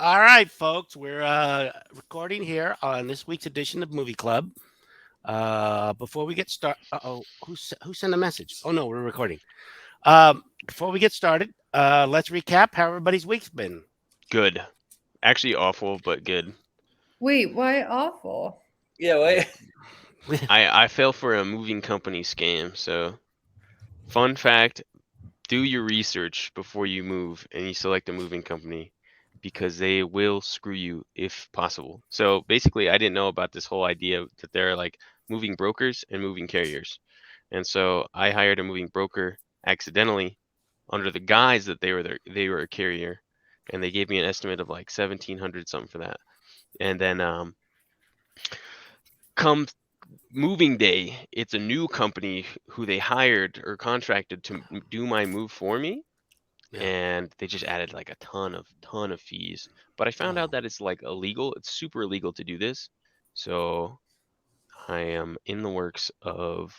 All right, folks, we're recording here on this week's edition of Movie Club. Before we get started, who sent a message? Oh no, we're recording. Before we get started, let's recap how everybody's week's been. Good. Actually awful, but good. Wait, why awful? Yeah, wait. I fell for a moving company scam. So, fun fact: do your research before you move, and you select a moving company, because they will screw you if possible. So basically, I didn't know about this whole idea that there are like moving brokers and moving carriers, and so I hired a moving broker accidentally under the guise that they were a carrier, and they gave me an estimate of like 1,700 something for that. And then come moving day, it's a new company who they hired or contracted to do my move for me. Yeah. And they just added like a ton of fees. But I found out that it's like illegal. It's super illegal to do this. So I am in the works of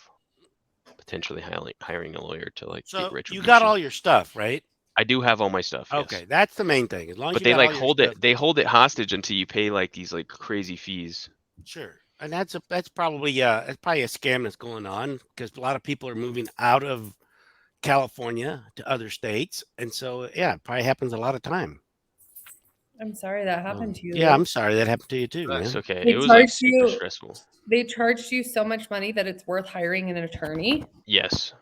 potentially hiring a lawyer to like So get you retribution. got all your stuff, right? I do have all my stuff. Okay, Yes. that's the main thing. As long as But you they got like all your hold stuff, it. They hold it hostage until you pay like these like crazy fees. sure. And that's probably a scam that's going on because a lot of people are moving out of California to other states, and so yeah, it probably happens a lot of time. I'm sorry that happened to you. Yeah, I'm sorry that happened to you too, It's man. okay. They It was like charged super you- stressful. They charged you so much money that it's worth hiring an attorney. Yes.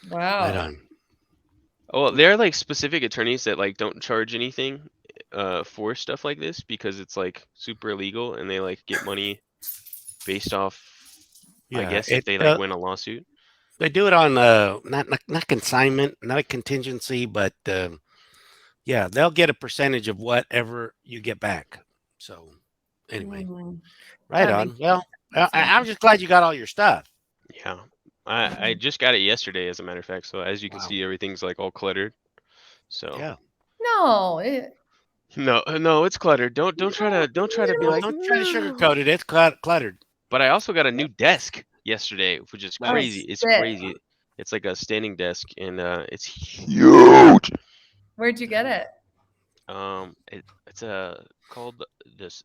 Wow. Right on. Well, there are like specific attorneys that like don't charge anything for stuff like this because it's like super illegal and they like get money based off I Yeah, guess if they like win a lawsuit. they do it on not consignment, not contingency, but yeah, they'll get a percentage of whatever you get back. So anyway, right That on. makes Well, sense. I'm just glad you got all your stuff. Yeah. I just got it yesterday as a matter of fact. So as you can Wow. see, everything's like all cluttered. So Yeah. No. no, it's cluttered. Don't try to be like Don't try to sugarcoat it. It's cluttered. But I also got a new desk yesterday, which is Nice. crazy. It's sick. crazy. It's like a standing desk and it's huge. Where'd you get it? It's called this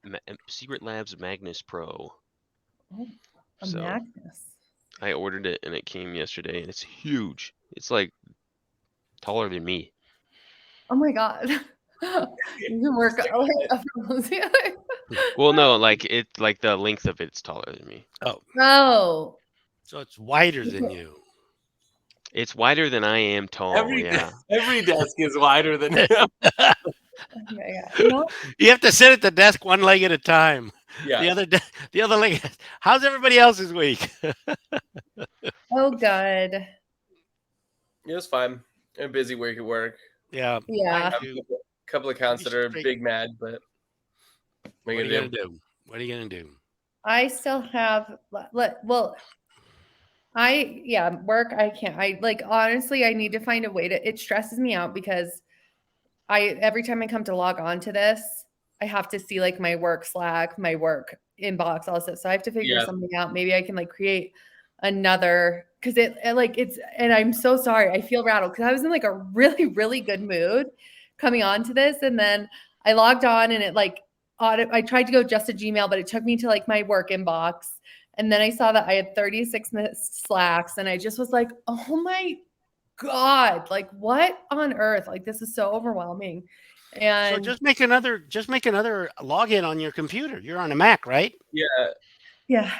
Secret Labs Magnus Pro. Oh, a So Magnus. I ordered it and it came yesterday and it's huge. It's like taller than me. Oh my god. You can work Well, no, like the length of it's taller than me. Oh, No. so it's wider than you. It's wider than I am tall. Every Yeah. every desk is wider than him. Oh my god. You know? You have to sit at the desk one leg at a time. Yeah. The other leg. How's everybody else's week? Oh good. It was fine. A busy week at work. Yeah. Yeah. A couple of accounts that are Straight. big mad, but What are you gonna do? What are you gonna do? I still have work. I can't. I like honestly. I need to find a way to. It stresses me out because every time I come to log on to this, I have to see like my work Slack, my work inbox, all this. So I have to figure something out. Maybe I can like create another because it's. And I'm so sorry. I feel rattled because I was in like a really really good mood coming on to this, and then I logged on and it like. I tried to go just to Gmail, but it took me to like my work inbox. And then I saw that I had 36 missed Slacks. And I just was like, oh my God, like what on earth? Like this is so overwhelming. And So just make another login on your computer. You're on a Mac, right? yeah. yeah.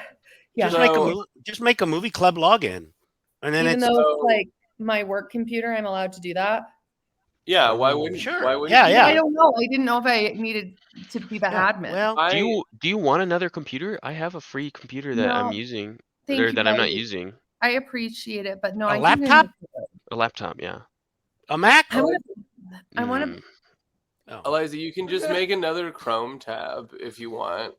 Just make a movie club login. And then Even it's though it's like my work computer, I'm allowed to do that. Yeah, why wouldn't Sure. Why wouldn't Yeah, you? yeah. I don't know. I didn't know if I needed to be the admin. Well, do you want another computer? I have a free computer that I'm using Thank or you, that I'm not buddy. using. I appreciate it, but no, a laptop, A laptop, yeah. a Mac. I want to. Eliza, you can just make another Chrome tab if you want.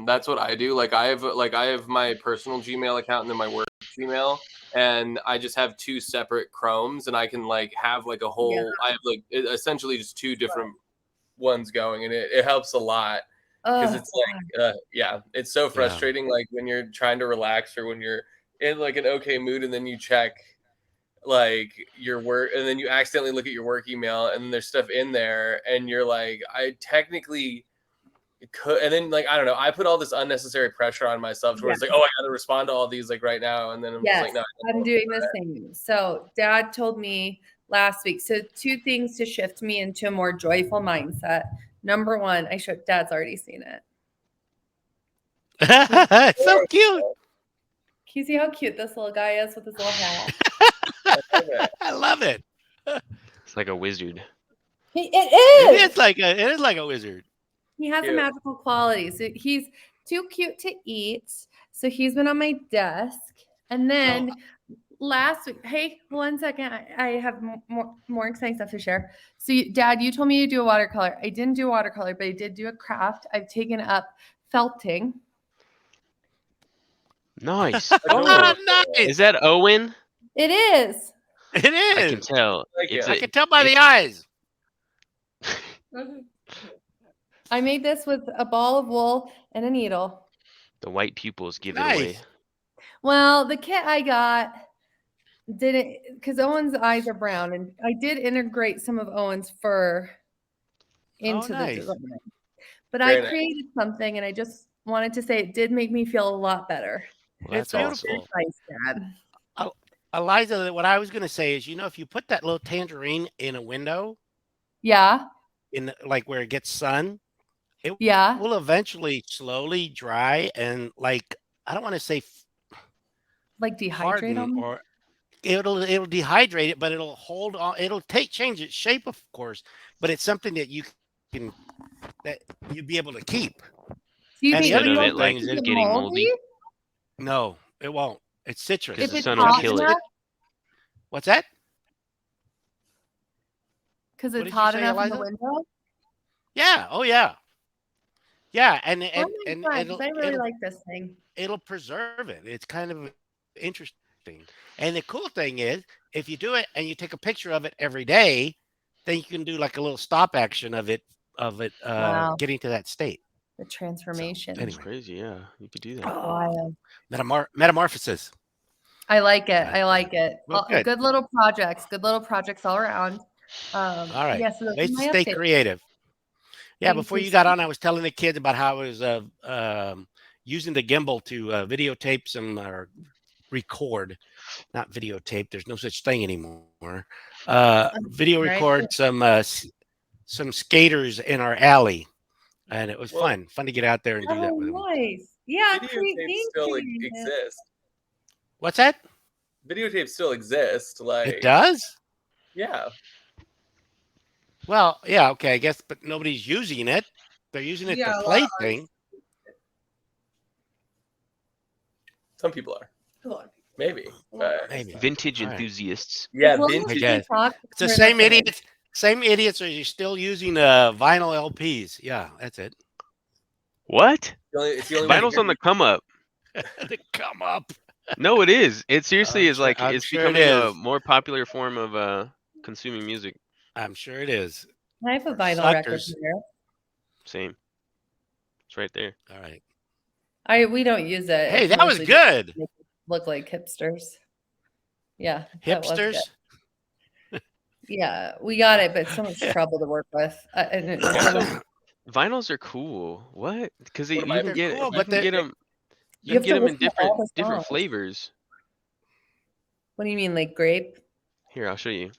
That's what I do. Like I have my personal Gmail account and then my work Gmail, and I just have two separate Chromes, and I can like have like a whole. Yeah. I have like essentially just two different ones going, and it helps a lot because it's like it's so frustrating. Like when you're trying to relax or when you're in like an okay mood, and then you check like your work, and then you accidentally look at your work email, and then there's stuff in there, and you're like, I technically could, and then like I don't know, I put all this unnecessary pressure on myself to where it's like, oh, I got to respond to all these like right now, and then I'm just Yes, like, no, I'm doing the same. So Dad told me last week. So 2 things to shift me into a more joyful mindset. Number 1, Dad's already seen it. It's so cute. Can you see how cute this little guy is with his little hat? I love it. It's like a wizard. It It is. is like a wizard. He has a Cute. magical quality. So he's too cute to eat. So he's been on my desk. And then last week, hey, 1 second. I have more exciting stuff to share. So Dad, you told me to do a watercolor. I didn't do a watercolor, but I did do a craft. I've taken up felting. Nice. Oh, Oh, nice. is that Owen? It is. It I can is. tell. Like It's it. I can tell by the eyes. I made this with a ball of wool and a needle. the white pupils give it away. Nice. Well, the kit I got didn't, because Owen's eyes are brown, and I did integrate some of Owen's fur into the nice. design. But Very I nice. created something, and I just wanted to say it did make me feel a lot better. Well, that's So awesome. beautiful. Thanks, Dad. Eliza, what I was going to say is, if you put that little tangerine in a window, Yeah, like where it gets sun, it yeah. will eventually slowly dry and like, I don't want to say Like dehydrate harden, them. or it'll dehydrate it, but it'll hold on. It'll change its shape, of course, but it's something that you'd be able to keep. Do you and think the other Instead of cool it like thing is it getting moldy. No, it won't. It's citrus. 'Cause If the it's sun will hot kill it. enough, What's that? because What it's did you hot say, enough in the Eliza? window. Yeah. Oh yeah. Yeah, and That makes sense. I really like this thing. it'll preserve it. It's kind of interesting. And the cool thing is, if you do it and you take a picture of it every day, then you can do like a little stop action of it Wow. getting to that state. The transformation. anyway. That's crazy. Yeah, you could do that. Wild. Metamorphosis. I like it. I like it. Well, good. Good little projects. Good little projects all around. All right. Yeah, so Ways that's to my stay update. creative. Yeah, Thank before you you got so on, I was telling the kids about how I was using the gimbal to videotape some or record, not videotape. There's no such thing anymore. Video Right. record some skaters in our alley, and it was fun to get out there and do that Oh, with them. nice. Yeah, Videotapes still exist. What's that? Videotapes still exist. Like It does? Yeah. Well, yeah, okay, I guess, but nobody's using it. They're using it to play thing. Some people are. Come on. Maybe. But Maybe. Vintage All right. enthusiasts. yeah, As long as vintage. we guess. talk, It's the we're same not gonna- idiots are still using vinyl LPs. Yeah, that's it. What? It's the only way to Vinyl's hear on the come up. They come up. No, it is. It seriously is like I'm it's sure it becoming a is. more popular form of consuming music. I'm sure it is. I have a vinyl record Suckers. here. Same. It's right there. All right. We don't use it. Hey, It's that was mostly just good. to make it look like hipsters. Yeah. that was Hipsters. good. Yeah, we got it, but it's so much trouble to work with. And it's Vinyls are cool. What? Because you What am I- can get They're cool, you but can get they're- them. You You have can get to them in listen to all the different songs. flavors. What do you mean, like grape? Here, I'll show you.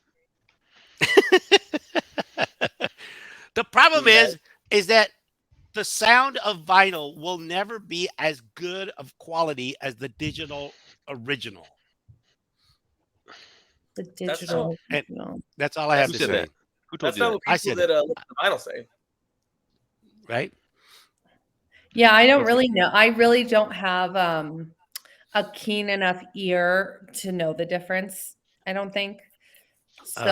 The problem Yeah. is that the sound of vinyl will never be as good of quality as the digital original. The That's digital. and- no. That's all I have Who to said say. that? Who told That's you not that? what I people said that listen to vinyl say. Right? Yeah, I don't Okay. really know. I really don't have a keen enough ear to know the difference. I don't think. So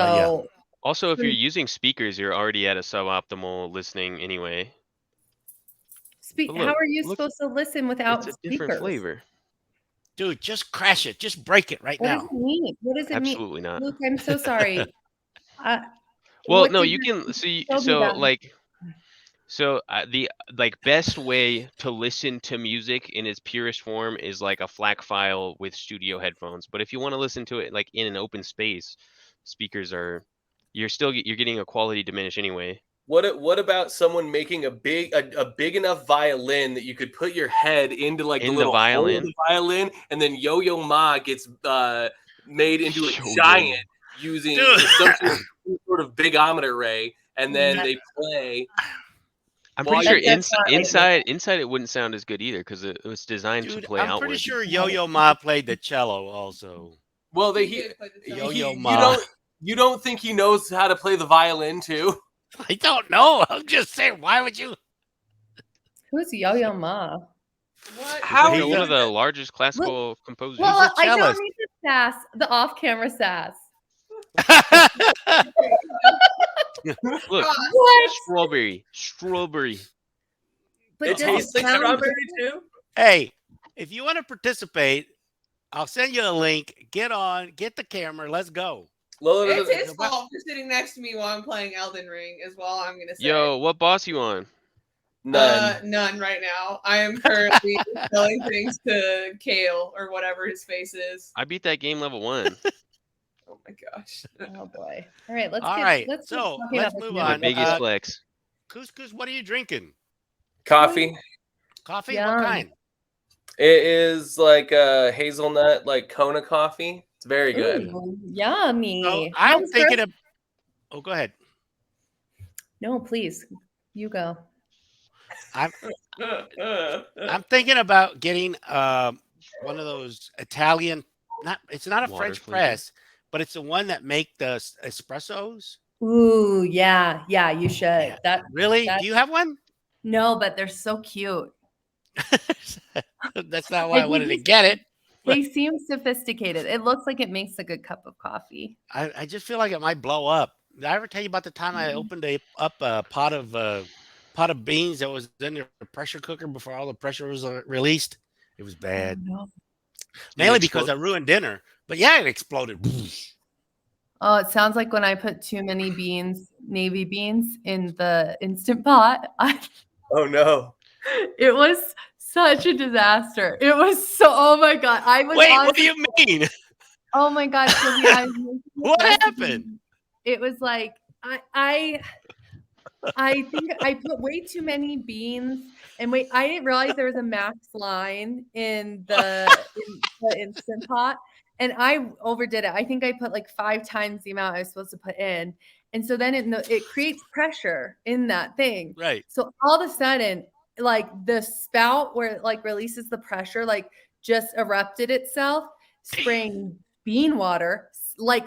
Yeah. Also, if you're True. using speakers, you're already at a suboptimal listening anyway. But how look, are you look, supposed to listen without It's a different speakers? flavor. Dude, just crash it. Just break it right What now. does it mean? What does it mean? Absolutely not. Luke, I'm so sorry. Well, what no, did you your can see. show me So that? like, So the best way to listen to music in its purest form is like a FLAC file with studio headphones. But if you want to listen to it like in an open space, speakers are you're getting a quality diminish anyway. What about someone making a big enough violin that you could put your head into like the In the little hole of violin? the violin, and then Yo-Yo Ma gets made into a Yo-Yo giant using Dude. some sort of bigometer ray, and then Yeah. they play. I'm Well, pretty sure that's not like inside it wouldn't sound as good either because it was designed to Dude, play I'm pretty outward. sure Yo-Yo Ma played the cello also. Well, He did play the cello. Yo-Yo you Ma. don't think he knows how to play the violin too? I don't know. I'm just saying. Why would you? Who's Yo-Yo Ma? What? How He's are one you of the largest classical composers. Well, Well, I don't cellist. need the sass, the off-camera sass. Look, What? strawberry. But It does tastes like sound strawberry too. Hey, if you want to participate, I'll send you a link. Get the camera. Let's go. Lola It's doesn't- his fault for sitting next to me while I'm playing Elden Ring, is all I'm gonna say. Yo, what boss you on? None. None right now. I am currently selling things to Kale or whatever his face is. I beat that game level 1. Oh my gosh. Oh boy. All right, let's All get right, let's get so talking let's about this move movie. My on. biggest flex. Couscous, what are you drinking? Coffee. Coffee? Yum. What kind? It is like a hazelnut, like Kona coffee. It's very good. Ooh, yummy. So I'm How's thinking Chris? of. Oh, go ahead. No, please. You go. I'm thinking about getting one of those Italian. It's not a Water French flavor. press, but it's the one that make the espressos. Ooh, yeah, you should. Yeah. That Really? That- Do you have one? no, but they're so cute. That's not why I Like, we wanted to just- get it. They seem sophisticated. It looks like it makes a good cup of coffee. I just feel like it might blow up. Did I ever tell you about the time I opened up a pot of beans that was in the pressure cooker before all the pressure was released? It was bad, No. mainly explode? because I ruined dinner. But yeah, it exploded. Oh, it sounds like when I put too many beans, navy beans, in the Instant Pot. Oh no. It was such a disaster. It was so. Oh my god! I was. Wait, what honestly- do you mean? Oh my god, Sylvia, I was making this What recipe. happened? It was like I think I put way too many beans, and wait, I didn't realize there was a max line in the Instant Pot, and I overdid it. I think I put like 5 times the amount I was supposed to put in, and so then it creates pressure in that thing. Right. So all of a sudden, like the spout where it like releases the pressure, like just erupted itself, spraying bean water, like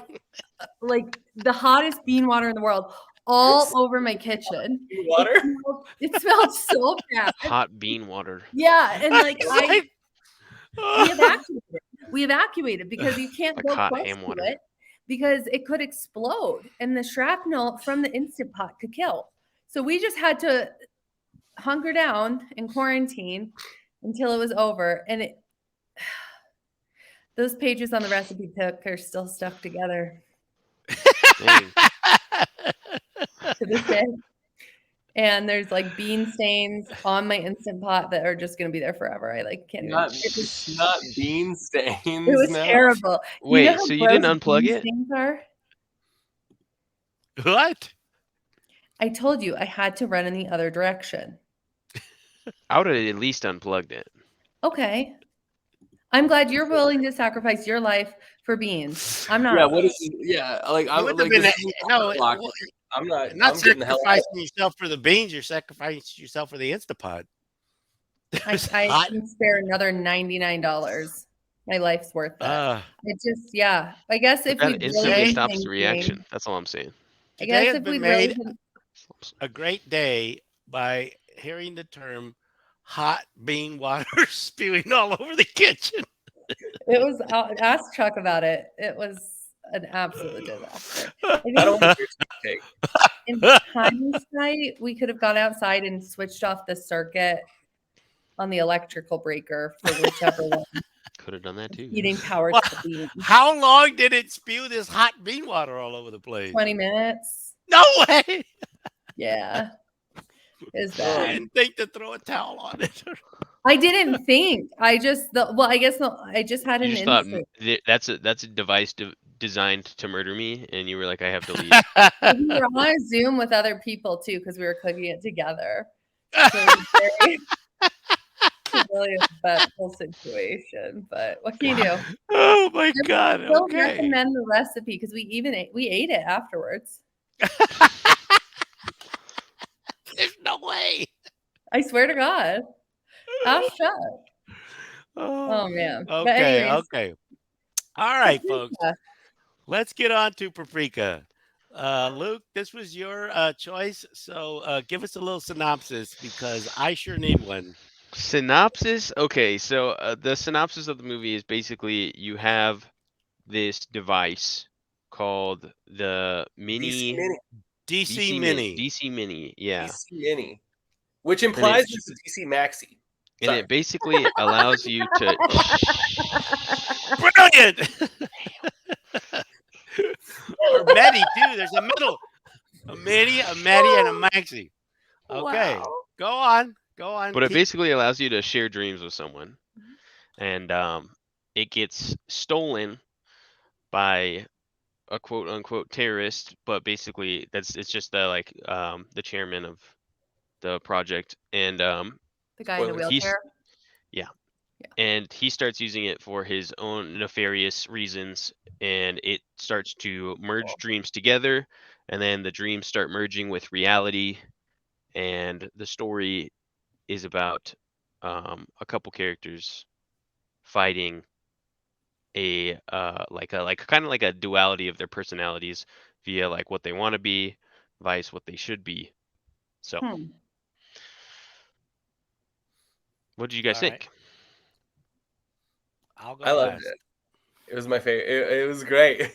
the hottest bean water in the world, all over my kitchen. Water? It smelled so bad. Hot bean water. Yeah, and like It's we like- evacuated. We evacuated because you can't Like go hot close ham to water. it because it could explode, and the shrapnel from the Instant Pot could kill. So we just had to hunker down and quarantine until it was over, and those pages on the recipe book are still stuck together Dang. to this day. And there's like bean stains on my Instant Pot that are just gonna be there forever. I like can't even. Not, It was, not bean stains. it was now. terrible. Wait, how so you didn't gross unplug bean it? stains are? What? I told you I had to run in the other direction. I would have at least unplugged it. Okay. I'm glad you're willing to sacrifice your life for beans. I'm not. Yeah, what is? Yeah, like I'm wouldn't have like been this is no, block. well, I'm not. not I'm getting the hell out. sacrificing yourself for the beans. You're sacrificing yourself for the Instapot. I can spare another $99. My life's worth it. It just, yeah. I guess if we That instantly really stops the reaction. That's all I'm saying. I Today guess has if we been really made a great day by hearing the term hot bean water spewing all over the kitchen. it was ask Chuck about it. It was an absolute disaster. I don't want your take. In hindsight, we could have gone outside and switched off the circuit on the electrical breaker for whichever one Could have done that too. heating power Well, to the beans. How long did it spew this hot bean water all over the place? 20 minutes. No way. Yeah. Is I bad. didn't think to throw a towel on it. I didn't think. I just I guess I just had You an just thought instinct. that's a device designed to murder me, and you were like, I have to leave. Well, we were on a Zoom with other people too because we were cooking it together. So it was very really eventful situation. But what can you do? Oh my God. I still Okay. recommend the recipe because we ate it afterwards. There's no way. I swear to God. Ask Chuck. Oh Oh, man. But okay. anyways, Okay. All right, folks. Paprika. Let's get on to Paprika. Luke, this was your choice. So give us a little synopsis because I sure need one. Synopsis? Okay, so the synopsis of the movie is basically you have this device called the DC Mini. DC Mini. DC Mini, yeah. DC Mini. Which implies it's a DC Maxi. And Sorry. it basically allows you to Brilliant. Or Medi too. There's a middle. A Midi, a Medi, and a Maxi. Okay. Wow. Go on. Go on. But it basically allows you to share dreams with someone. And it gets stolen by a quote unquote terrorist, but basically it's just the chairman of the project, and The guy in a Spoilers. wheelchair. and he starts using it for his own nefarious reasons, and it starts to merge dreams together, and then the dreams start merging with reality, and the story is about a couple characters fighting a kind of like a duality of their personalities via like what they want to be, vice what they should be. So, what did you guys All right. think? I'll go I loved last. it. It was my favorite. It was great.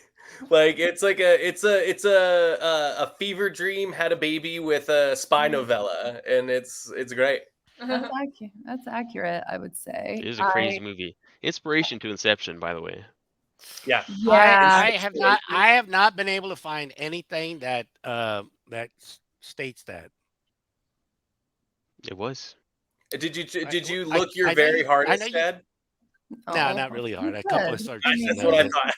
Like it's a fever dream had a baby with a spy novella, and it's great. That's accurate, I would say. It is a crazy movie. Inspiration to Inception, by the way. Yeah. Yeah. I have not been able to find anything that states that. It was. Did you I- look your I know very you- I hardest, know you- Dad? No, Oh, not really hard. you A couple of could. searches. I mean, That's what I thought.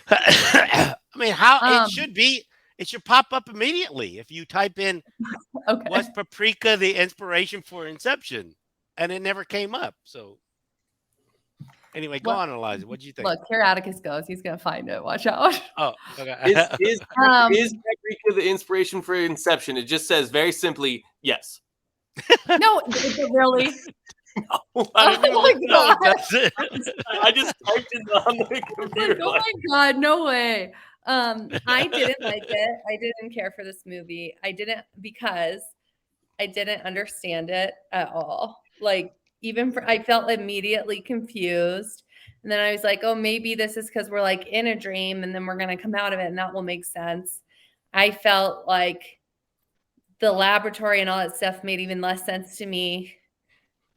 I mean, how Um, it should be. It should pop up immediately if you type in Okay. "Was Paprika the inspiration for Inception?" and it never came up. So anyway, go Look- on, Eliza. What do you think? Look, here Atticus goes. He's gonna find it. Watch out. Oh, okay. Is Um, Paprika the inspiration for Inception? It just says very simply yes. No, is it really? I didn't Oh my even No, God. it doesn't. I just typed it on the Like, computer. oh my God, no way. I didn't like it. I didn't care for this movie. I didn't because I didn't understand it at all. Like I felt immediately confused. And then I was like, oh, maybe this is because we're like in a dream and then we're gonna come out of it and that will make sense. I felt like the laboratory and all that stuff made even less sense to me.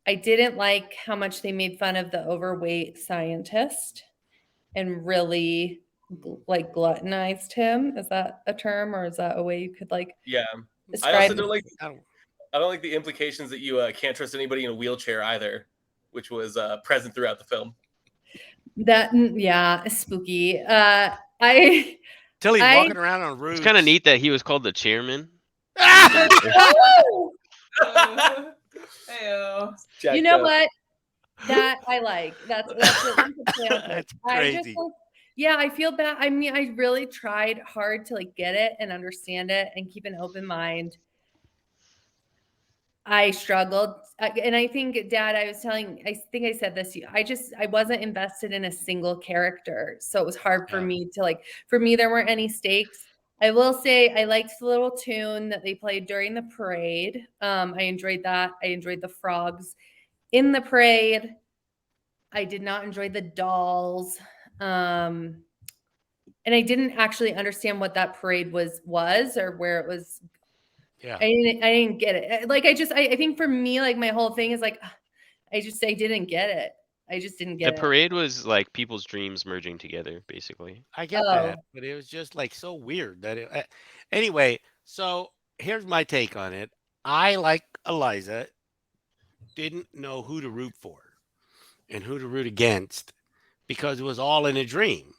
I didn't like how much they made fun of the overweight scientist and really gluttonized him. Is that a term or is that a way you could Yeah. I describe also don't like I don't- the implications that you can't trust anybody in a wheelchair either, which was present throughout the film. that? Yeah, spooky. Till he's I- walking around on roofs. It's kind of neat that he was called the chairman. Oh! Heyo. You know what? That I like. That's what That's I just crazy. yeah, I feel bad. I mean, I really tried hard to get it and understand it and keep an open mind. I struggled. And I think, Dad, I think I said this, I wasn't invested in a single character. So it was hard for Yeah. me to for me, there weren't any stakes. I will say I liked the little tune that they played during the parade. I enjoyed that. I enjoyed the frogs in the parade. I did not enjoy the dolls. And I didn't actually understand what that parade was or where it was. Yeah. I didn't get it. I think for me, my whole thing is I didn't get it. I just didn't The get it. parade was like people's dreams merging together, basically. I get that, but it was just so weird that anyway, so here's my take on it. I, like Eliza, didn't know who to root for and who to root against because it was all in a dream.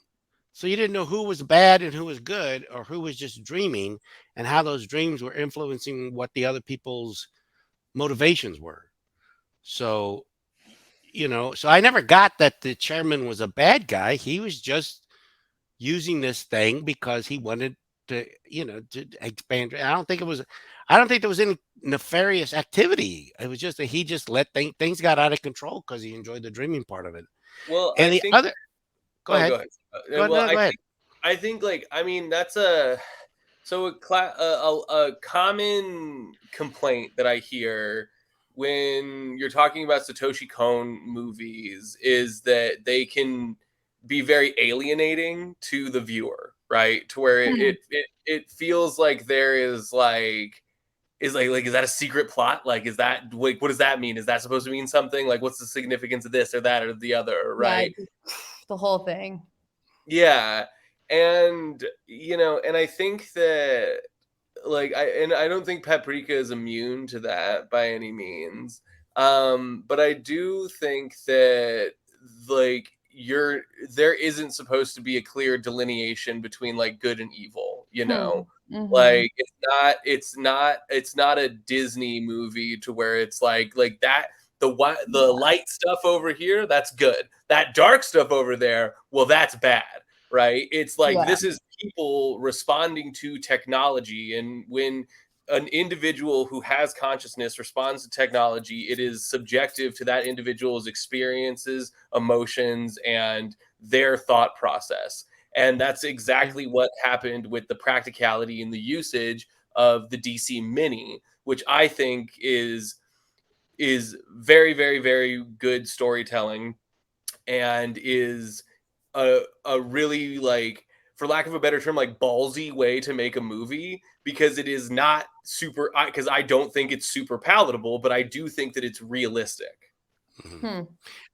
So you didn't know who was bad and who was good or who was just dreaming and how those dreams were influencing what the other people's motivations were. So, so I never got that the chairman was a bad guy. He was just using this thing because he wanted to expand. I don't think there was any nefarious activity. It was just that he just let things got out of control because he enjoyed the dreaming part of it. Well, I And the think. other, go Oh, go ahead. ahead. Go, Well, no, go ahead. I think like I mean that's a common complaint that I hear when you're talking about Satoshi Kon movies is that they can be very alienating to the viewer, right? To where Hmm. it feels like there is like is that a secret plot? Like is that like what does that mean? Is that supposed to mean something? Like what's the significance of this or that or the other, Yeah, right? the whole thing. Yeah. And and I think that I don't think Paprika is immune to that by any means. But I do think that like you're there isn't supposed to be a clear delineation between like good and evil, Hmm. Hmm. Like it's not a Disney movie to where it's like that the light stuff over here, that's good. That dark stuff over there, well, that's bad, right? It's like Yeah. this is people responding to technology. And when an individual who has consciousness responds to technology, it is subjective to that individual's experiences, emotions, and their thought process. And that's exactly what happened with the practicality and the usage of the DC Mini, which I think is very, very, very good storytelling and is a really like for lack of a better term like ballsy way to make a movie because it is not super because I don't think it's super palatable, but I do think that it's realistic. Mhm. Hmm.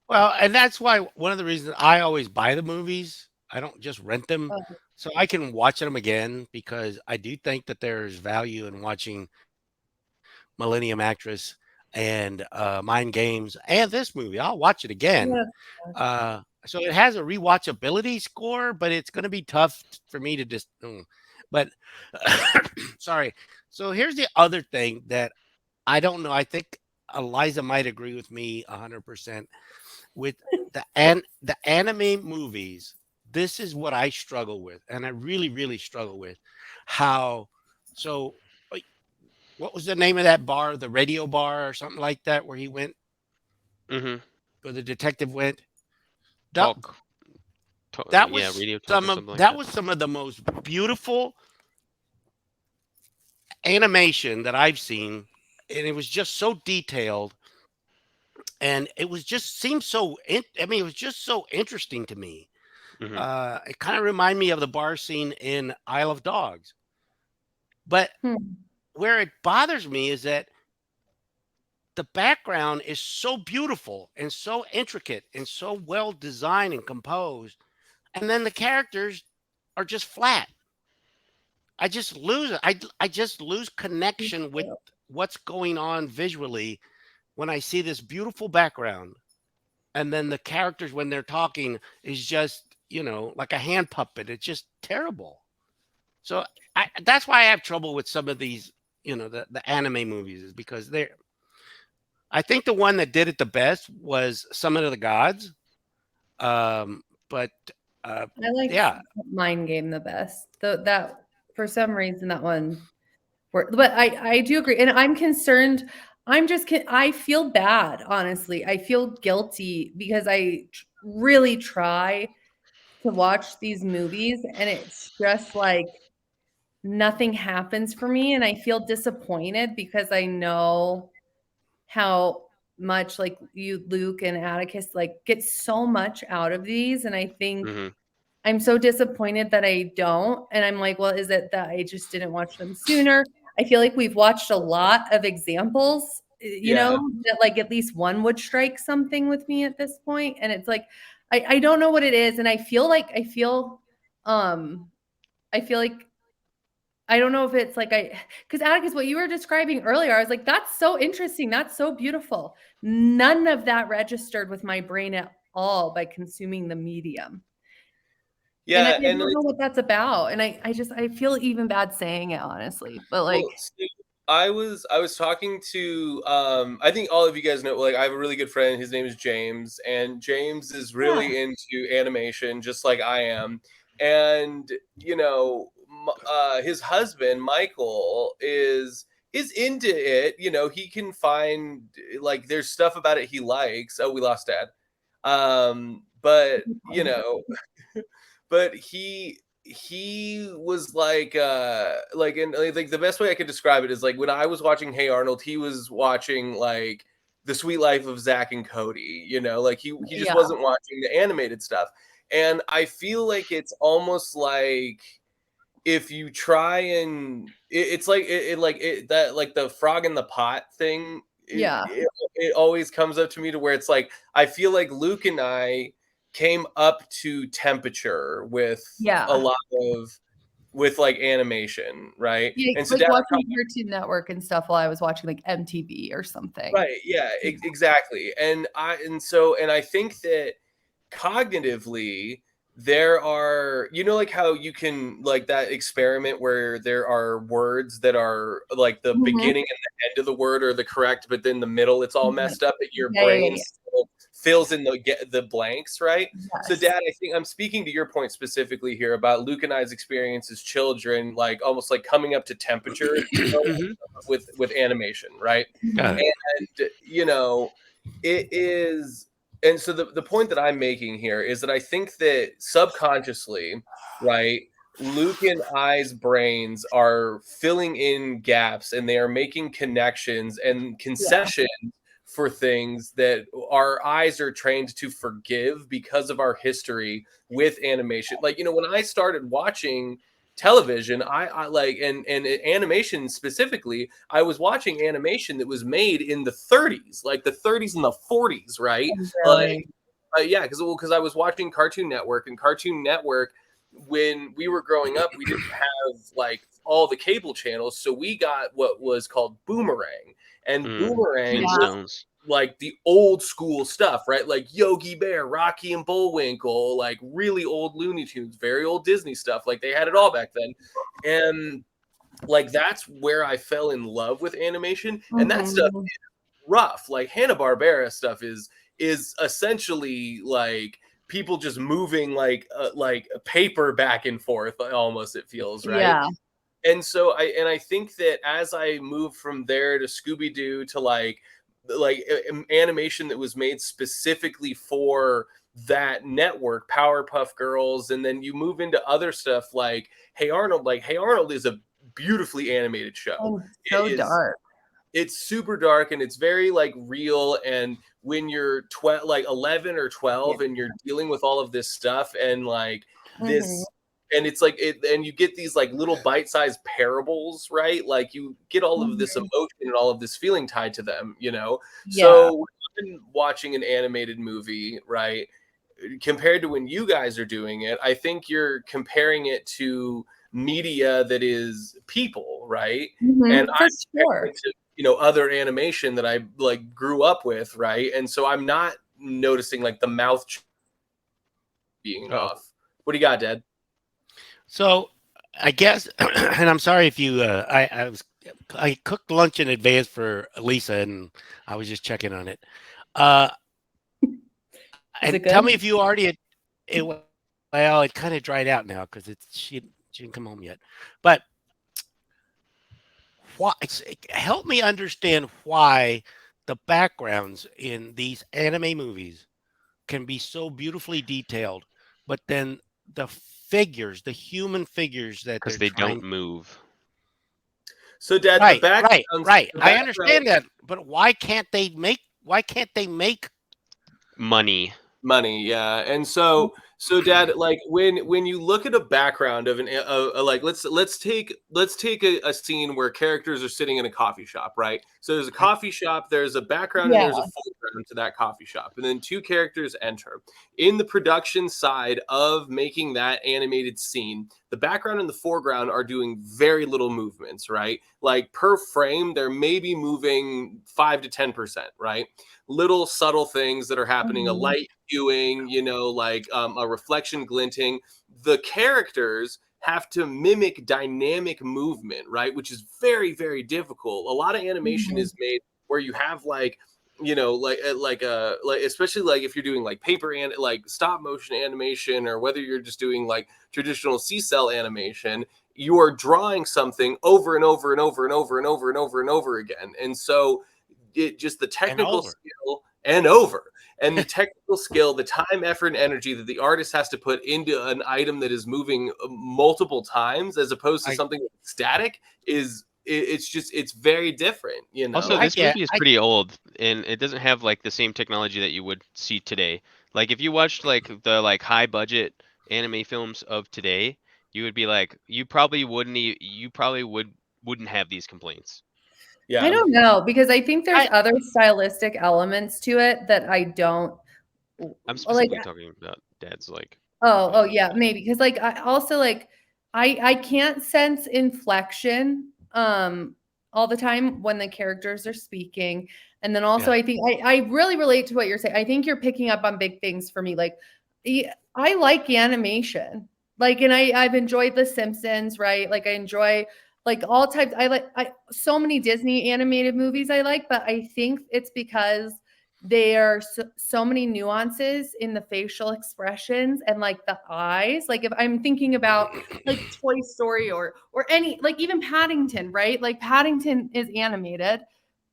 Well, and that's why one of the reasons I always buy the movies. I don't just rent them Oh, so I can watch them again because I do think that there's value in watching Millennium Actress and Mind Games and this movie. I'll watch it again. yeah. So it has a rewatchability score, but it's going to be tough for me to just. But sorry. So here's the other thing that I don't know. I think Eliza might agree with me 100% with the anime movies. This is what I struggle with, and I really, really struggle with how. So, like, what was the name of that bar? The radio bar or something like that, where he went, Mm-hmm. where the detective went. That Talk. that Yeah, was radio talk or something like that. some of the most beautiful animation that I've seen, and it was just so detailed, and it was just seemed so. I mean, it was just so interesting to me. Mm-hmm. It kind of reminded me of the bar scene in Isle of Dogs. But Hmm. where it bothers me is that the background is so beautiful and so intricate and so well designed and composed, and then the characters are just flat. I just lose it. I just lose Me connection with too. what's going on visually when I see this beautiful background, and then the characters when they're talking is just like a hand puppet. It's just terrible. So that's why I have trouble with some of these, the anime movies is because they're. I think the one that did it the best was Summon of the Gods. But I like yeah. Mind Game the best. That for some reason that one worked. But I do agree, and I'm concerned. I feel bad, honestly. I feel guilty because really try to watch these movies, and it's just like nothing happens for me, and I feel disappointed because I know how much like you, Luke and Atticus, like get so much out of these, and I think Mm-hmm. I'm so disappointed that I don't. And I'm like, well, is it that I just didn't watch them sooner? I feel like we've watched a lot of examples, Yeah. that like at least one would strike something with me at this point. And it's like, I don't know what it is. And I feel like, um, I feel like I don't know if it's like because Atticus, what you were describing earlier, I was like, that's so interesting. That's so beautiful. None of that registered with my brain at all by consuming the medium. And I Yeah, don't know what that's about. And I feel even bad saying it, honestly. But like, well, so I was talking to I think all of you guys know, like, I have a really good friend, his name is James, and James is really into animation just like I am. And you know, his husband Michael is into it. You know, he can find, like, there's stuff about it he likes. Oh, we lost Dad. But you know, but he was like, and like the best way I could describe it is like when I was watching Hey Arnold, he was watching like The Sweet Life of Zach and Cody. You know, like he just Yeah. wasn't watching the animated stuff. And I feel like it's almost like if you try and it's like that, like the frog in the pot thing. Yeah. It always comes up to me to where it's like I feel like Luke and I came up to temperature with a lot of with like animation, right? Yeah, And so like Dad, watching Cartoon Network and stuff while I was watching like MTV or something. right, yeah, exactly. And I think that cognitively there are, you know, like how you can, like that experiment where there are words that are like the beginning and the end of the word are the correct, but then the middle it's all messed up, but your brain still fills in the blanks, right? So Dad, I think I'm speaking to your point specifically here about Luke and I's experience as children, like almost like coming up to temperature, if you will, with animation, right? Got it. And you know, it is. And so the point that I'm making here is that I think that subconsciously, right, Luke and I's brains are filling in gaps and they are making connections and concessions for things that our eyes are trained to forgive because of our history with animation. Like, you know, when I started watching television, I like, and animation specifically, I was watching animation that was made in the 30s, like the 30s and the 40s, right? Like, yeah, because I was watching Cartoon Network, and Cartoon Network, when we were growing up, we didn't have like all the cable channels, so we got what was called Boomerang, and Boomerang was like the old school stuff, right? Like Yogi Bear, Rocky and Bullwinkle, like really old Looney Tunes, very old Disney stuff. Like they had it all back then. And like that's where I fell in love with animation. And that stuff is rough. Like Hanna-Barbera stuff is essentially like people just moving like a paper back and forth, almost, it feels, right? Yeah. And so I think that as I moved from there to Scooby-Doo to like animation that was made specifically for that network, Powerpuff Girls, and then you move into other stuff like Hey Arnold. Like Hey Arnold is a beautifully animated show. So dark. It's super dark and it's very like real. And when you're 12, like 11 or 12, and you're dealing with all of this stuff and like this. And it's like and you get these like little bite-sized parables, right? Like you get all of this emotion and all of this feeling tied to them, you know? So when watching an animated movie, right, compared to when you guys are doing it, I think you're comparing it to media that is people, right? And I'm comparing it to, you know, other animation that I like grew up with, right? And so I'm not noticing like the mouth being off. What do you got, Dad? So I guess, and I'm sorry if you, I cooked lunch in advance for Lisa, and I was just checking on it. And tell me if you already, well, it kind of dried out now because she didn't come home yet. But why? Help me understand why the backgrounds in these anime movies can be so beautifully detailed, but then the figures, the human figures that because they're they don't move. So, Dad, right, the background, right. I understand that, but why can't they make money? Money, yeah. And so So, Dad, like when you look at a background of like let's take a scene where characters are sitting in a coffee shop, right? So there's a coffee shop, there's a background, and Yeah. there's a foreground to that coffee shop, and then two characters enter. In the production side of making that animated scene, the background and the foreground are doing very little movements, right? Like per frame, they're maybe moving 5 to 10%, right? Little subtle things that are happening, a light viewing, like a reflection glinting. The characters have to mimic dynamic movement, right? Which is very, very difficult. A lot of animation is made where you have like, like especially like if you're doing like paper and like stop motion animation, or whether you're just doing like traditional C-cell animation, you are drawing something over and over and over and over and over and over and over again. And so it just the technical skill and over and the technical skill, the time, effort, and energy that the artist has to put into an item that is moving multiple times as opposed to something that's static it's very different, Also, this movie is pretty old, and it doesn't have like the same technology that you would see today. Like if you watched like the like high budget anime films of today, you would be like, you probably wouldn't have these complaints. Yeah, I don't know, because I think there's other stylistic elements to it that I don't I'm specifically talking about Dad's like. Oh yeah, maybe because like I also like I can't sense inflection all the time when the characters are speaking, and then also I think I really relate to what you're saying. I think you're picking up on big things for me. Like I like animation, like, and I've enjoyed The Simpsons, right? Like I enjoy like all types. I so many Disney animated movies I like, but I think it's because there are so many nuances in the facial expressions and like the eyes. Like if I'm thinking about like Toy Story or any, like even Paddington, right? Like Paddington is animated,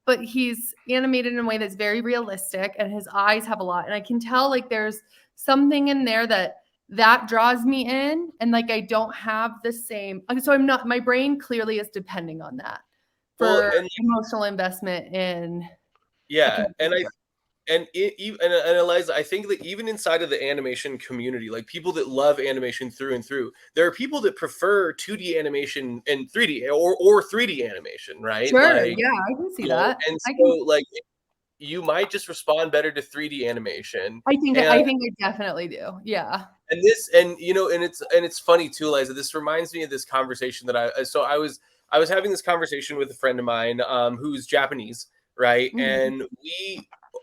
but he's animated in a way that's very realistic and his eyes have a lot. And I can tell like there's something in there that draws me in, and like I don't have the same, so I'm not, my brain clearly is depending on that for emotional investment in and Eliza, I think that even inside of the animation community, like people that love animation through and through, there are people that prefer 2D animation and 3D or 3D animation, right? Sure, like, yeah, I can see that. And so like you might just respond better to 3D animation. I think I definitely do. Yeah. And this, and it's funny too, Eliza. This reminds me of this conversation that I was having this conversation with a friend of mine who's Japanese, right? And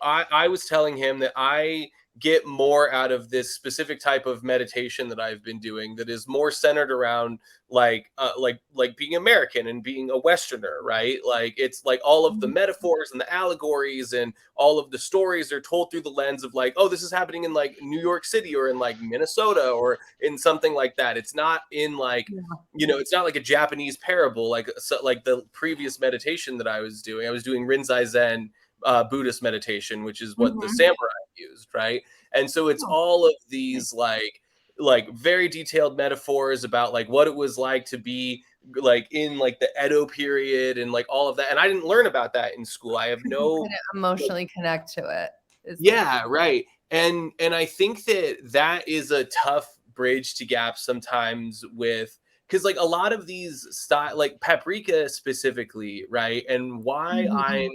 I was telling him that I get more out of this specific type of meditation that I've been doing that is more centered around like being American and being a Westerner, right? Like it's like all of the metaphors and the allegories and all of the stories are told through the lens of like, oh, this is happening in like New York City or in like Minnesota or in something like that. It's not in like, it's not like a Japanese parable, like the previous meditation that I was doing Rinzai Zen Buddhist meditation, which is what the samurai used, right? And so it's all of these like very detailed metaphors about like what it was like to be like in like the Edo period and like all of that. And I didn't learn about that in school. I have no emotionally connect to it. Right. And I think that is a tough bridge to gap sometimes with, because like a lot of these style, like Paprika specifically, right? And why I'm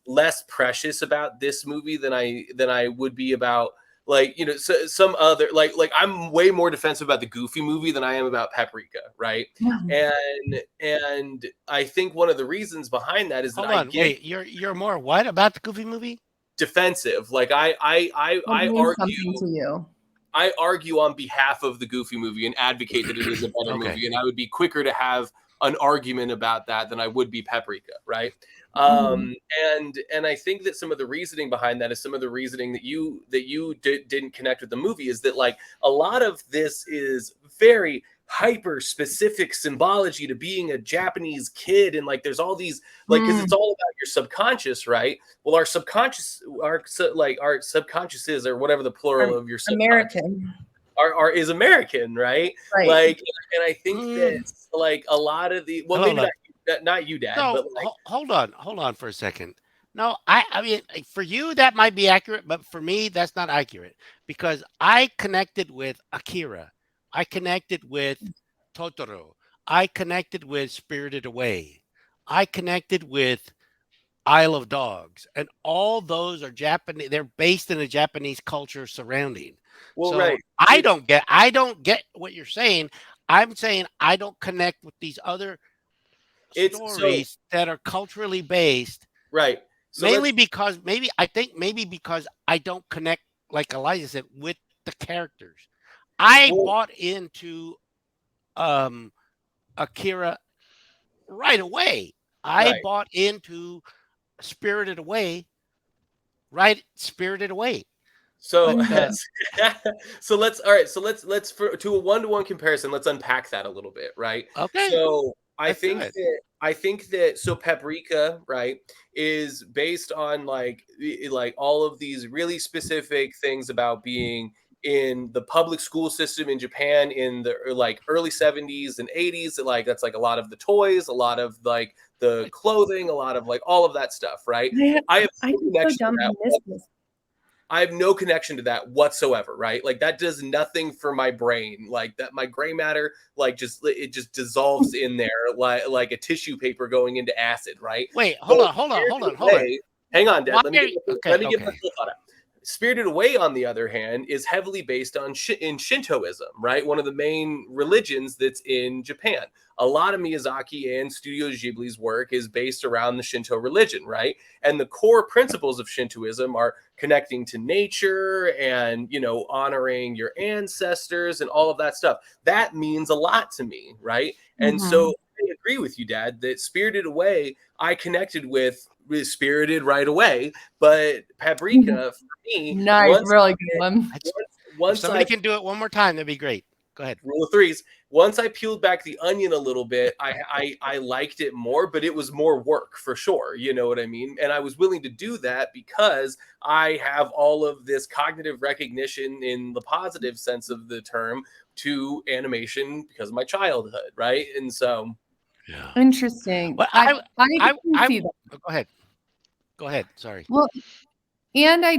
less precious about this movie than I would be about like some other like I'm way more defensive about the Goofy movie than I am about Paprika, right? And I think one of the reasons behind that is wait, you're more what about the Goofy movie? Defensive. Like I argue to you. I argue on behalf of the Goofy movie and advocate that it is a better movie, and I would be quicker to have an argument about that than I would be Paprika, right? And I think that some of the reasoning behind that is some of the reasoning that you didn't connect with the movie is that like a lot of this is very hyper specific symbology to being a Japanese kid, and like there's all these like because it's all about your subconscious, right? Well, our subconscious is, or whatever the plural of your American is American, right? Like, and I think that like a lot of the maybe not you, Dad, no, but like, hold on for a second. No, I mean, for you that might be accurate, but for me that's not accurate because I connected with Akira. I connected with Totoro. I connected with Spirited Away. I connected with Isle of Dogs, and all those are Japanese. They're based in a Japanese culture surrounding. Well, So right. I don't get what you're saying. I'm saying I don't connect with these other It's so stories that are culturally based. right. So let's Mainly because maybe I think maybe because I don't connect, like Elijah said, with the characters. I well, bought into um Akira right away. I right. bought into Spirited Away, right? Spirited Away. So But so let's all right. So let's for to a 1-to-1 comparison. Let's unpack that a little bit, right? okay, So let's do it. I think that so Paprika, right, is based on like all of these really specific things about being in the public school system in Japan in the like early 70s and 80s. Like that's like a lot of the toys, a lot of like the clothing, a lot of like all of that stuff, right? I have I no am so connection to dumb that. to miss this. I have no connection to that whatsoever, right? Like that does nothing for my brain. Like that my gray matter like just it just dissolves in there like a tissue paper going into acid, right? Wait, But Spirited hold on. Away, hang on, Why Dad. are you, Let okay, me get my okay. full thought out. Spirited Away, on the other hand, is heavily based on in Shintoism, right? One of the main religions that's in Japan. A lot of Miyazaki and Studio Ghibli's work is based around the Shinto religion, right? And the core principles of Shintoism are connecting to nature and, you know, honoring your ancestors and all of that stuff. That means a lot to me, right? And so Mhm. I agree with you, Dad, that Spirited Away, I connected with Spirited right away, but Paprika for me, Nice, really good one. That's, if once somebody I can do it one more time, that'd be great. Go ahead. rule of threes, once I peeled back the onion a little bit, I liked it more, but it was more work for sure. You know what I mean? And I was willing to do that because I have all of this cognitive recognition in the positive sense of the term to animation because of my childhood, right? And so Yeah. Interesting. Well, I can I see that. go ahead. Go ahead. Sorry. Well, and I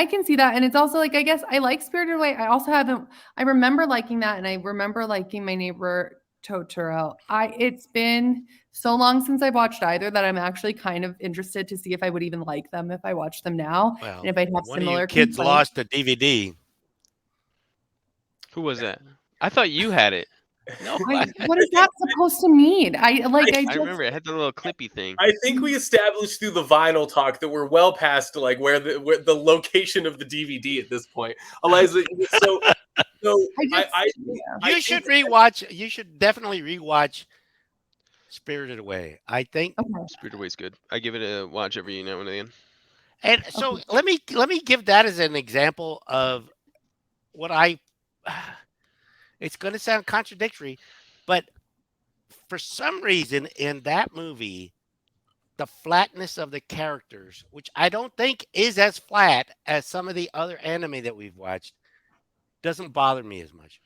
can see that. And it's also like I guess I like Spirited Away. I also haven't I remember liking that and I remember liking My Neighbor Totoro. It's been so long since I watched either that I'm actually kind of interested to see if I would even like them if I watched them now and Well, if I'd have one of you similar kids complaints. lost a DVD. Who was that? I thought you had it. No, What is that supposed to mean? I I just remember it had the little clippy thing. I think we established through the vinyl talk that we're well past like where the location of the DVD at this point. Eliza, so I you should rewatch. You should definitely rewatch Spirited Away. I think. okay. Spirited Away's good. I give it a watch every now and then. And so Okay. let me give that as an example of what I. It's going to sound contradictory, but for some reason in that movie, the flatness of the characters, which I don't think is as flat as some of the other anime that we've watched, doesn't bother me as much.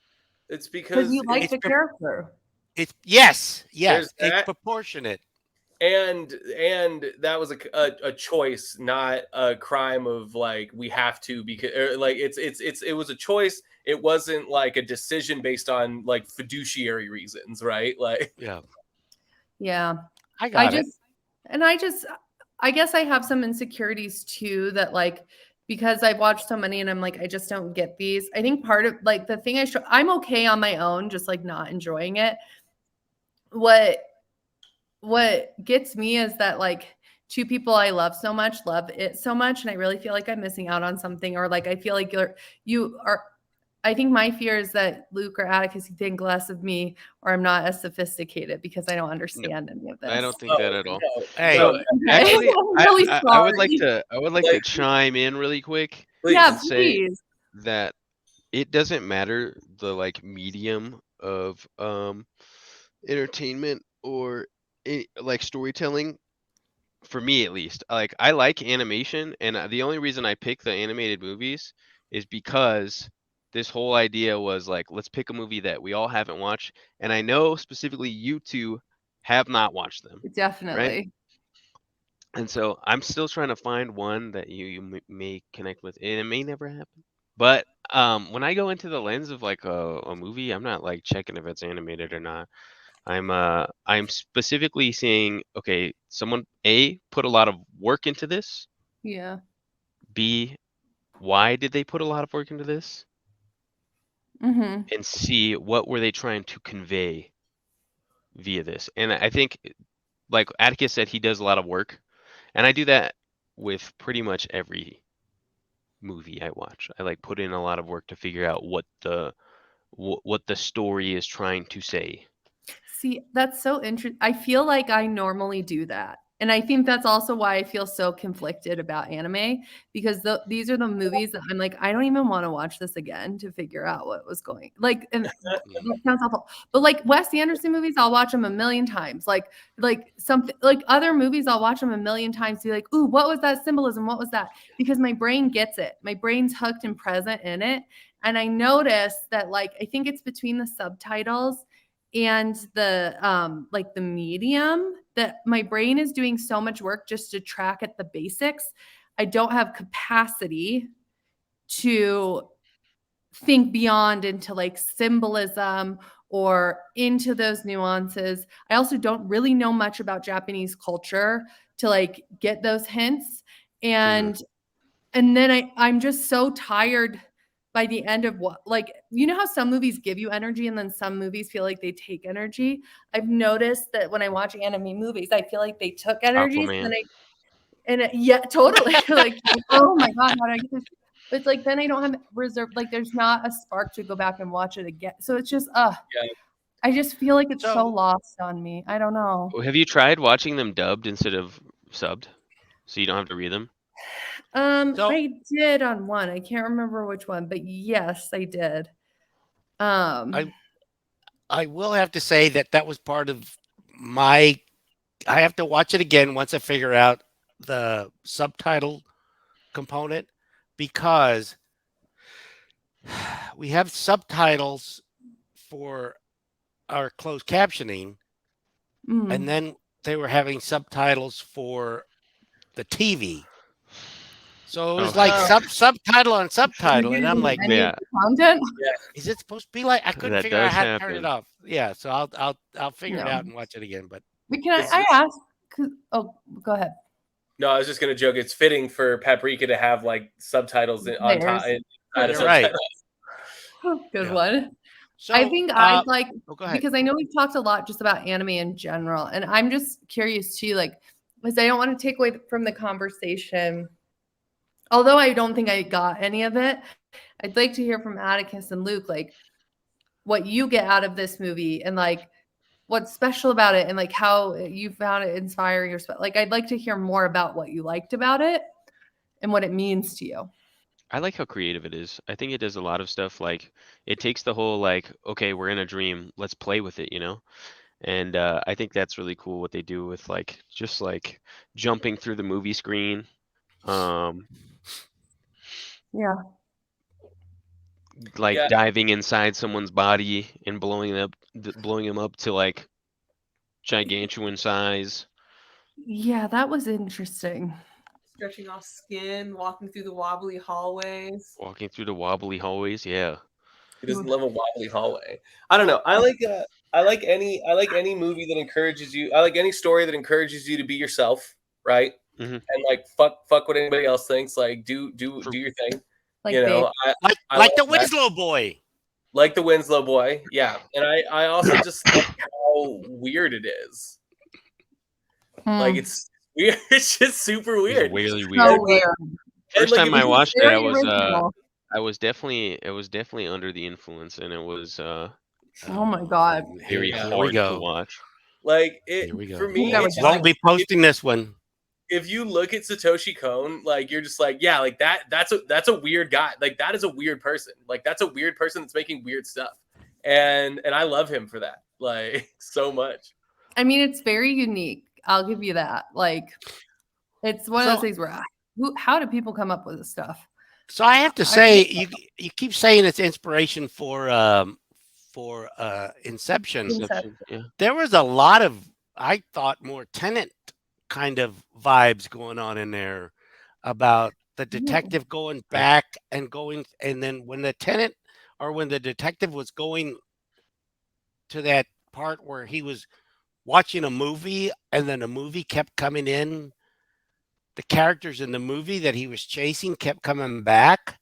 it's Because because you like It's the character. it's yes, there's it's that proportionate. and that was a choice, not a crime of like we have to because like it was a choice. It wasn't like a decision based on like fiduciary reasons, right? Like Yeah, Yeah. I I got it. just I guess I have some insecurities too that like because I've watched so many and I'm like I just don't get these. I think part of like the thing I'm okay on my own just like not enjoying it. What gets me is that like two people I love so much love it so much and I really feel like I'm missing out on something or like I feel like you are I think my fear is that Luke or Atticus think less of me or I'm not as sophisticated because I don't understand any of this. I don't think that at all. Hey, no, Okay. Actually, I'm really I would like sorry. to chime in really quick please. Yeah, and say please. that it doesn't matter the like medium of entertainment or like storytelling for me at least. Like I like animation and the only reason I pick the animated movies is because this whole idea was like let's pick a movie that we all haven't watched and I know specifically you two have not watched them, right? Definitely. And so I'm still trying to find one that may connect with, and it may never happen. But when I go into the lens of like a movie, I'm not like checking if it's animated or not. I'm specifically saying, okay, someone A put a lot of work into this. Yeah. B, why did they put a lot of work into this? Mm-hmm. And C, what were they trying to convey via this? And I think, like Atticus said, he does a lot of work, and I do that with pretty much every movie I watch. I like put in a lot of work to figure out what the story is trying to say. See, that's so interesting. I feel like I normally do that. And I think that's also why I feel so conflicted about anime because these are the movies that I'm like, I don't even want to watch this again to figure out what was going. Like, and that sounds awful, but like Wes Anderson movies, I'll watch them a million times. Like something like other movies, I'll watch them a million times. Be like, ooh, what was that symbolism? What was that? Because my brain gets it. My brain's hooked and present in it. And I notice that, like, I think it's between the subtitles and the like the medium that my brain is doing so much work just to track at the basics. I don't have capacity to think beyond into like symbolism or into those nuances. I also don't really know much about Japanese culture to like get those hints. And then I'm just so tired by the end of what, like, you know how some movies give you energy and then some movies feel like they take energy. I've noticed that when I watch anime movies, I feel like they took energy. So then Aquaman. yeah, totally. Like, oh my God, how do I get this? But it's like, then I don't have reserve, like, there's not a spark to go back and watch it again. So it's just, Yeah. I just feel like it's so So lost on me. I don't know. Have you tried watching them dubbed instead of subbed, so you don't have to read them? So I did on one. I can't remember which one, but yes, I did. I I will have to say that that was part of my. I have to watch it again once I figure out the subtitle component because we have subtitles for our closed captioning, mm. and then they were having subtitles for the TV. So it was like Oh. subtitle on You're subtitle, and I'm getting like, any of Yeah, the content? is it supposed to be like? I couldn't that figure out does how to turn it happen. off. Yeah, so I'll figure it No. out and watch it again. But But can It's- I ask? Oh, go ahead. No, I was just gonna joke. It's fitting for Paprika to have like subtitles on top. There's- Inside of You're right. subtitles. Good Yeah. one. So I think I'd like, oh, go ahead. because I know we've talked a lot just about anime in general, and I'm just curious too, like, because I don't want to take away from the conversation. Although I don't think I got any of it, I'd like to hear from Atticus and Luke, like, what you get out of this movie and like what's special about it and like how you found it inspiring or like I'd like to hear more about what you liked about it and what it means to you. I like how creative it is. I think it does a lot of stuff. Like it takes the whole like, okay, we're in a dream, let's play with it, you know? And I think that's really cool what they do with like just like jumping through the movie screen. Um, Yeah. like Yeah. diving inside someone's body and blowing them up to like gigantuan size. Yeah, that was interesting. Stretching off skin, walking through the wobbly hallways. Walking through the wobbly hallways, yeah. He doesn't love a wobbly hallway. I don't know. I like any movie that encourages you. I like any story that encourages you to be yourself, right? Mhm. And like fuck what anybody else thinks. Like do your thing. Like You know, I like the love that. Winslow boy. Like the Winslow boy, yeah. And I also just like how weird it is. Like it's weird. It's just super It's weird. really so weird. weird. First like, time if I you- watched it, Very original. I was definitely under the influence, and it was Oh my God. very Here we hard to go. watch. Like it Here we go. for me. Yeah, It's just Won't like, be posting this one. if you look at Satoshi Kon, like you're just like, yeah, like that's a weird guy. Like that is a weird person. Like that's a weird person that's making weird stuff. And I love him for that. Like so much. I mean, it's very unique. I'll give you that. Like, it's one of So- those things where how do people come up with this stuff? So I have to say, you keep saying it's inspiration for Inception. Inception. Yeah. There was a lot of, I thought, more Tenant kind of vibes going on in there about the detective going back and going, and then when the tenant or when the detective was going to that part where he was watching a movie and then a movie kept coming in, the characters in the movie that he was chasing kept coming back.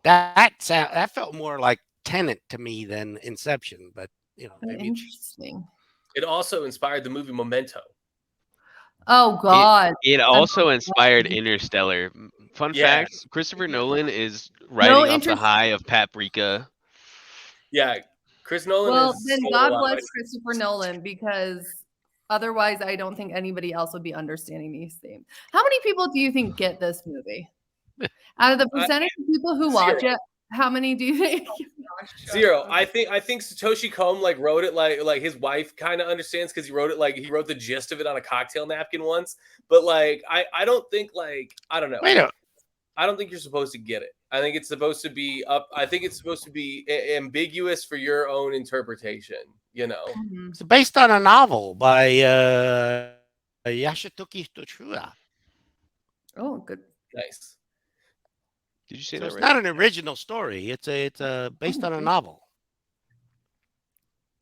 That felt more like Tenant to me than Inception, but maybe it's Interesting. It also inspired the movie Memento. Oh God. It I'm also so inspired sorry. Interstellar. Fun Yeah. fact: Christopher Nolan is riding off the high of Paprika. Yeah, Chris Nolan Well, is then sold a God lot of bless money. Christopher Nolan, because otherwise I don't think anybody else would be understanding these themes. How many people do you think get this movie? Out of the percentage of people who watch it, how many do you think? Zero. I think Satoshi Kon like wrote it like his wife kind of understands because he wrote it like he wrote the gist of it on a cocktail napkin once. But like I don't think like I don't know. wait a I don't think you're supposed to get it. I think it's supposed to be up. I think it's supposed to be ambiguous for your own interpretation. You know. Mhm. it's based on a novel by Yashitoki Toshura. Oh, good. Nice. Did you say So that it's right? not an original story. It's based on a novel.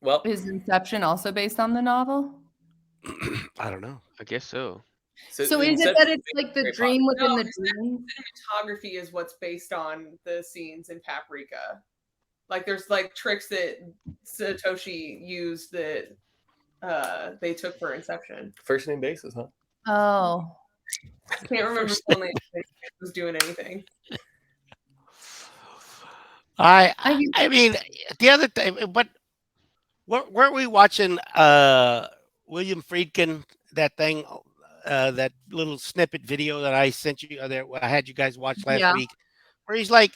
Well, Is Inception also based on the novel? I don't know. I guess so. So is it Inception that is it's like the Harry dream Potter. within No, the dream? Cinematography is what's based on the scenes in Paprika. Like there's like tricks that Satoshi used that they took for Inception. First name basis, huh? Oh. Can't remember his full name. But he was doing anything. I mean the other thing, but weren't we watching William Friedkin, that thing, that little snippet video that I sent you, that I had you guys watch last Yeah. week, where he's like,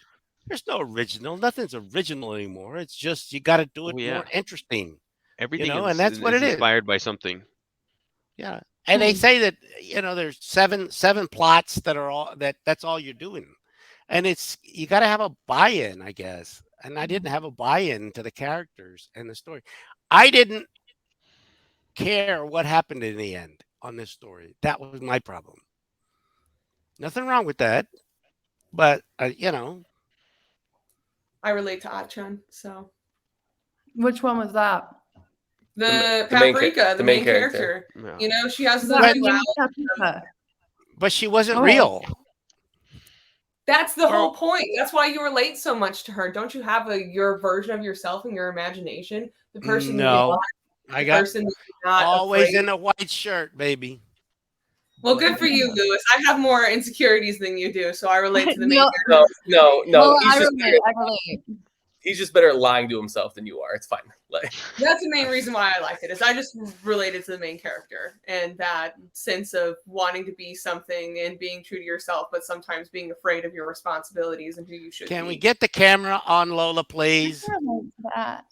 "There's no original, nothing's original anymore. It's just you got to do it Oh yeah, more interesting, everything and that's what is it is." inspired by something. Yeah, and they say that there's seven plots that are that's all you're doing, and it's you got to have a buy-in, I guess. And I didn't have a buy-in to the characters and the story. I didn't care what happened in the end on this story. That was my problem. Nothing wrong with that, but I relate to Achan, so Which one was that? the The main Paprika, the main character. Yeah. You know, she has the What duality. Paprika? but she wasn't Oh. real. That's the Or- whole point. That's why you relate so much to her. Don't you have your version of yourself in your imagination? The person you No, want, I the got person that you're not always afraid. in a white shirt, baby. Well, good for you, Lewis. I have more insecurities than you do, so I relate to the main No. character. No. Well, He's I just relate. I relate. he's just better at lying to himself than you are. It's fine. Like That's the main reason why I liked it. Is I just related to the main character and that sense of wanting to be something and being true to yourself, but sometimes being afraid of your responsibilities and who you should Can be. we get the camera on Lola, please? I relate to that.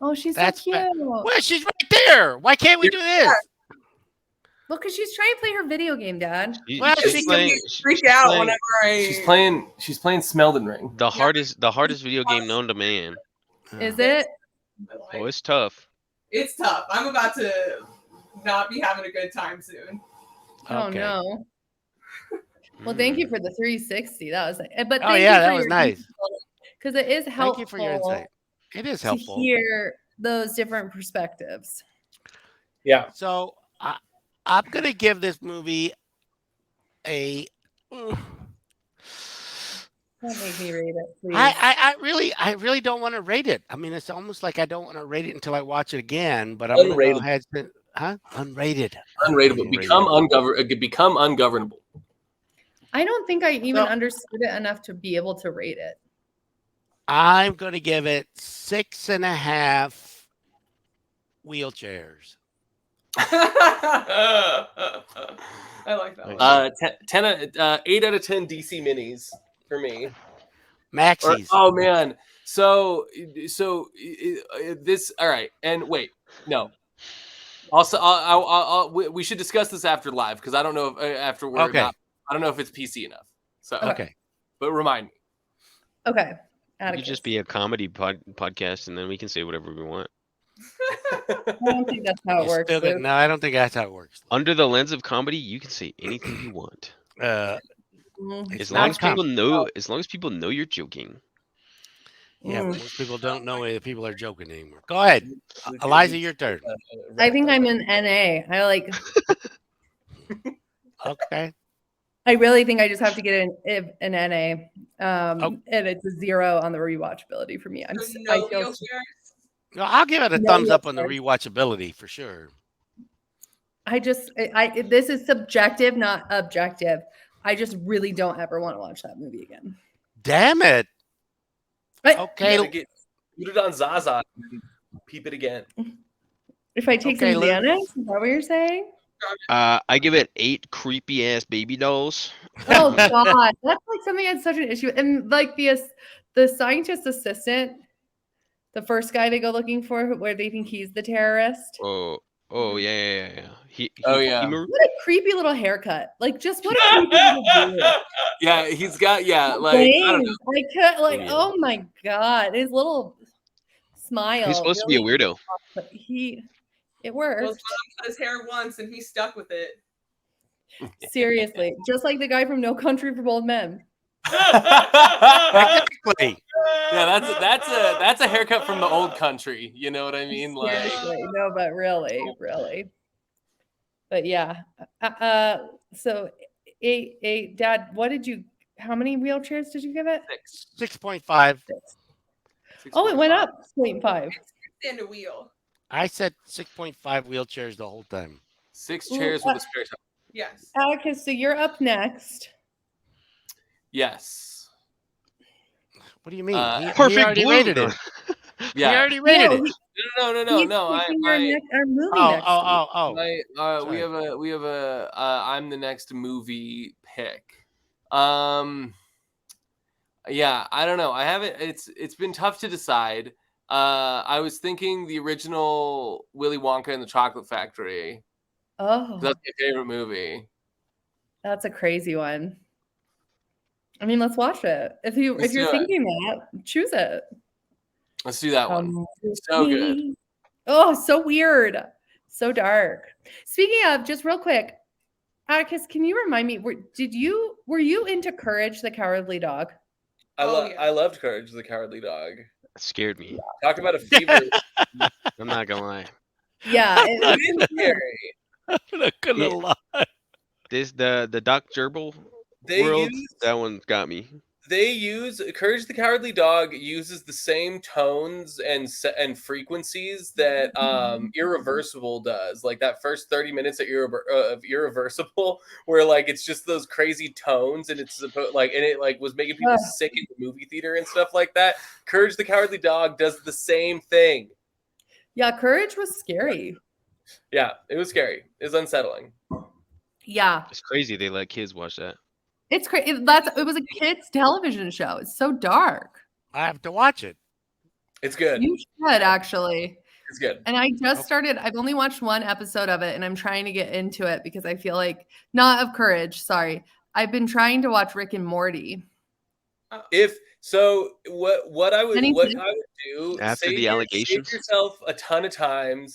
Oh, she's That's so cute. well, she's right there. Why can't we do this? Well, because she's trying to play her video game, Dad. Well, she's she playing. Freak she's out playing whenever I. she's playing Smeldon Ring. the hardest video game known to man. Is it? Oh, it's tough. It's tough. I'm about to not be having a good time soon. Oh Okay. no. Well, thank you for the 360. That was, but Oh thank yeah, you for that was your nice. because it is helpful Thank you for your insight. It is to helpful. hear those different perspectives. Yeah. So I'm gonna give this movie a. Don't make me read it, please. I really don't want to rate it. I mean, it's almost like I don't want to rate it until I watch it again. But I'm gonna go Unrated. ahead. Unrated. Unrateable. Become ungovernable. I don't think I even So- understood it enough to be able to rate it. I'm gonna give it 6.5 wheelchairs. I like that one. 8 out of 10 DC minis for me. Maxis. Oh man. So this. All right. And wait, no. Also, we should discuss this after live because I don't know if after we're Okay. not. I don't know if it's PC enough. So Okay. but remind me. Okay. It could just be a comedy podcast, and then we can say whatever we want. I don't think that's how it You works. still get, Luke. no, I don't think that's how it works. Under the lens of comedy, you can say anything you want. Mm, It's As long not as people comedy. know, as long as people know you're joking. Yeah, but mm. most people don't know if people are joking anymore. Go ahead, Luke- Eliza, Luke's, your turn. I think I'm an NA. Okay. I really think I just have to get an NA. Oh. And it's a 0 on the rewatchability for me. I No feel wheelchairs. No, I'll give it a No thumbs up on the wheelchairs. rewatchability for sure. This is subjective, not objective. I just really don't ever want to watch that movie again. Damn it. But You Okay. gotta put it on Zaza and peep it again. if I take Okay, some Luke. Xanax, is that what you're saying? I give it 8 creepy ass baby dolls. Oh God, that's like something I had such an issue with. And like the scientist assistant, the first guy they go looking for, where they think he's the terrorist. Oh yeah. Oh, yeah. What a creepy little haircut! Like, just what a creepy little beard. Yeah, he's got like I don't Dang, know. Yeah. oh my God, his little smile. He's supposed to be a really- weirdo. But it Well, worked. his mom cut his hair once, and he stuck with it. Seriously, just like the guy from No Country for Old Men. Exactly. Yeah, that's a haircut from the old country. You know what I mean? Like, Seriously, no, but really. But yeah. So eight. Dad, how many wheelchairs did you give it? 6.5. Oh, it went up 0.5. Stand a wheel. I said 6.5 wheelchairs the whole time. 6 chairs with a spare tire. Yes. Atticus, so you're up next. Yes. What do you mean? He Perfect already blue. rated it. He Yeah. already rated it. No. He's No. picking I our movie Oh, next oh. we Sorry. have a I'm the next movie pick. Yeah, I don't know. I haven't. It's been tough to decide. I was thinking the original Willy Wonka and the Chocolate Factory. Oh, That's my favorite movie. that's a crazy one. I mean, let's watch it. If you're do it. thinking that, choose it. Let's do that one. Come with So good. me. Oh, so weird. So dark. Speaking of, just real quick, Atticus, can you remind me, were you into Courage the Cowardly Dog? Oh, yeah. I loved Courage the Cowardly Dog. That scared me. Talk about a fever. I'm not gonna lie. Yeah. It is scary. I'm not gonna Yeah. lie. The Doc Gerbil They world, use that one got me. Courage the Cowardly Dog uses the same tones and frequencies that Irreversible does. Like that first 30 minutes of Irreversible, where like it's just those crazy tones, and it's like it was making people sick in the movie theater and stuff like that. Courage the Cowardly Dog does the same thing. Yeah, Courage was scary. Yeah, it was scary. It was unsettling. Yeah. It's crazy they let kids watch that. It's crazy. It was a kids' television show. It's so dark. I have to watch it. It's good. You should actually. It's good. And I just started. I've only watched one episode of it, and I'm trying to get into it because I feel like not of Courage. Sorry, I've been trying to watch Rick and Morty. What I would do After the allegations? save yourself a ton of time,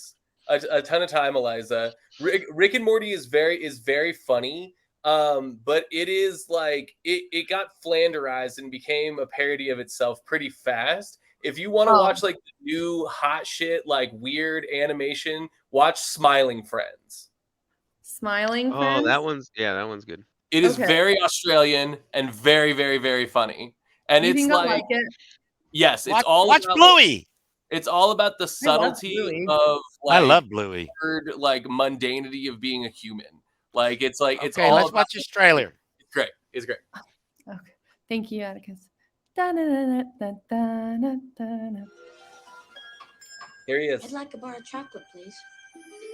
Eliza. Rick and Morty is very funny. But it is like it got flanderized and became a parody of itself pretty fast. If you want to watch like the new hot shit, like weird animation, watch Smiling Friends. Smiling Oh, Friends? that one's good. It is Okay. very Australian and very, very, very funny. And You it's think I'll like it? yes, it's Watch about, Bluey. It's all about the subtlety Bluey. of I like love Bluey. like mundanity of being a human. Like it's it's Okay, all let's about, watch this trailer. it's great. It's great. Okay. Thank you, Atticus. Da-na-na-na-na-na-na-na. Here he is. I'd like a bar of chocolate, please.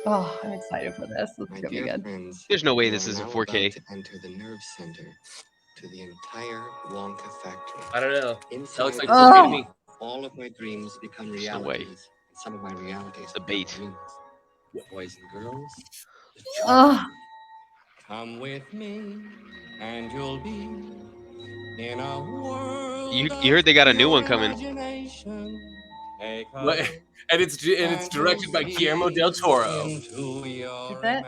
Oh, I'm excited for this. This My is gonna be dear good. friends, There's no way you this are isn't now 4K. about to enter the nerve center to the entire Wonka factory. I don't know. Inside That looks like Oh. okay to me. all of my dreams become There's no realities. way. And some of my realities The become bait. dreams. Boys and girls, the Oh, come with me, and you'll be in a world. You heard they got a new one coming. Imagination. Take a What? look and it's directed by Guillermo del Toro. Is it?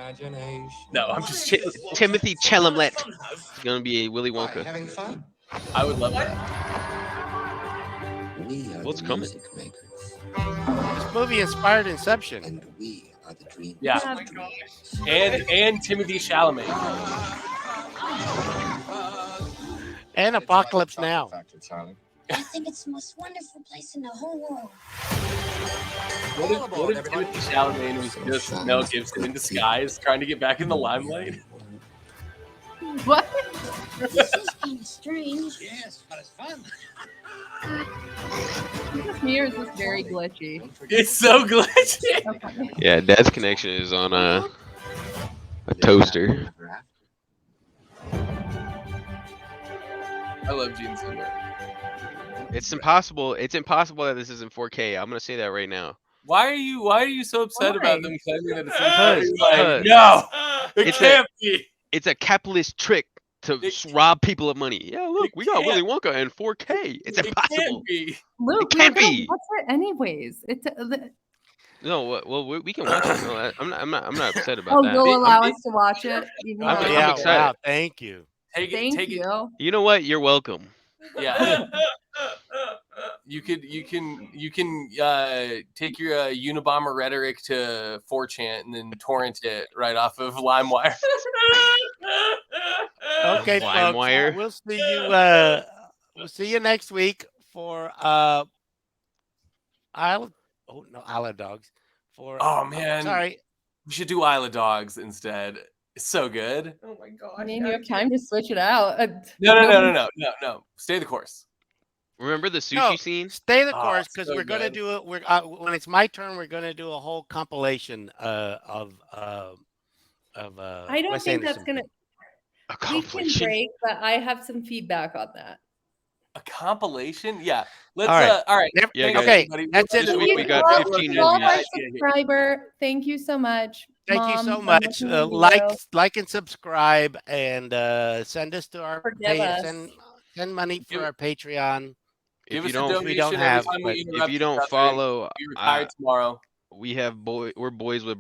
No, I'm just Ch- kidding. Timothy Chalamet. It's gonna be a Willy Wonka. Having fun. I would love that. We are What's the coming? music makers, This movie inspired Inception. and we are the dreamers. Yeah, Yeah. and Timothy Chalamet. And Apocalypse Now. I think it's the most wonderful place in the whole world. What if Timothy Chalamet was just Mel Gibson in disguise, trying to get back in the limelight? What? This is kind of strange. Yes, but it's fun. Is this me or is this very glitchy? It's so glitchy. Okay. Yeah, Dad's connection is on a toaster. I love Gene Simmons. It's impossible. It's impossible that this isn't 4K. I'm gonna say that right now. Why are you so upset about Why? them claiming that it's Because- like, no, it It's can't be. It's a capitalist trick to It rob people of money. Yeah, look, it we got can't- Willy Wonka in 4K. It's It impossible. can't be. Luke, can't we were gonna be. watch it anyways. It's No, well, we can watch it. No, I'm not upset about oh, that. you'll allow I'm- us to watch it. Even I'm- though- I'm Yeah, excited. wow, thank you. Take it. Thank Take it. you. You know what? You're welcome. Yeah. You can take your Unabomber rhetoric to 4chan and then torrent it right off of LimeWire. Okay, LimeWire. folks. We'll see you next week for Isle Dogs. For Oh man, sorry. we should do Isle of Dogs instead. It's so good. Oh my god. I mean, you have time to switch it out. No. Stay the course. Remember the sushi No. scene? Stay the Oh, course because so we're gonna good. do it. We're when it's my turn, we're gonna do a whole compilation of I don't Wes think Anderson that's gonna. films. A We can compilation. break, but I have some feedback on that. A compilation? Yeah. Let's. All right. All right. Never- Yeah, Thanks, guys. okay, everybody. that's it. This week we got Well, 15 to all movies. our subscriber, thank you so much. Thank you Mom, so I'm much. looking at you. Like and subscribe and send us to our Forgive us. send money for our Patreon. Give If us you a don't, donation we don't every have, time but we if interrupt you each don't other. follow, Be retired tomorrow. we're boys with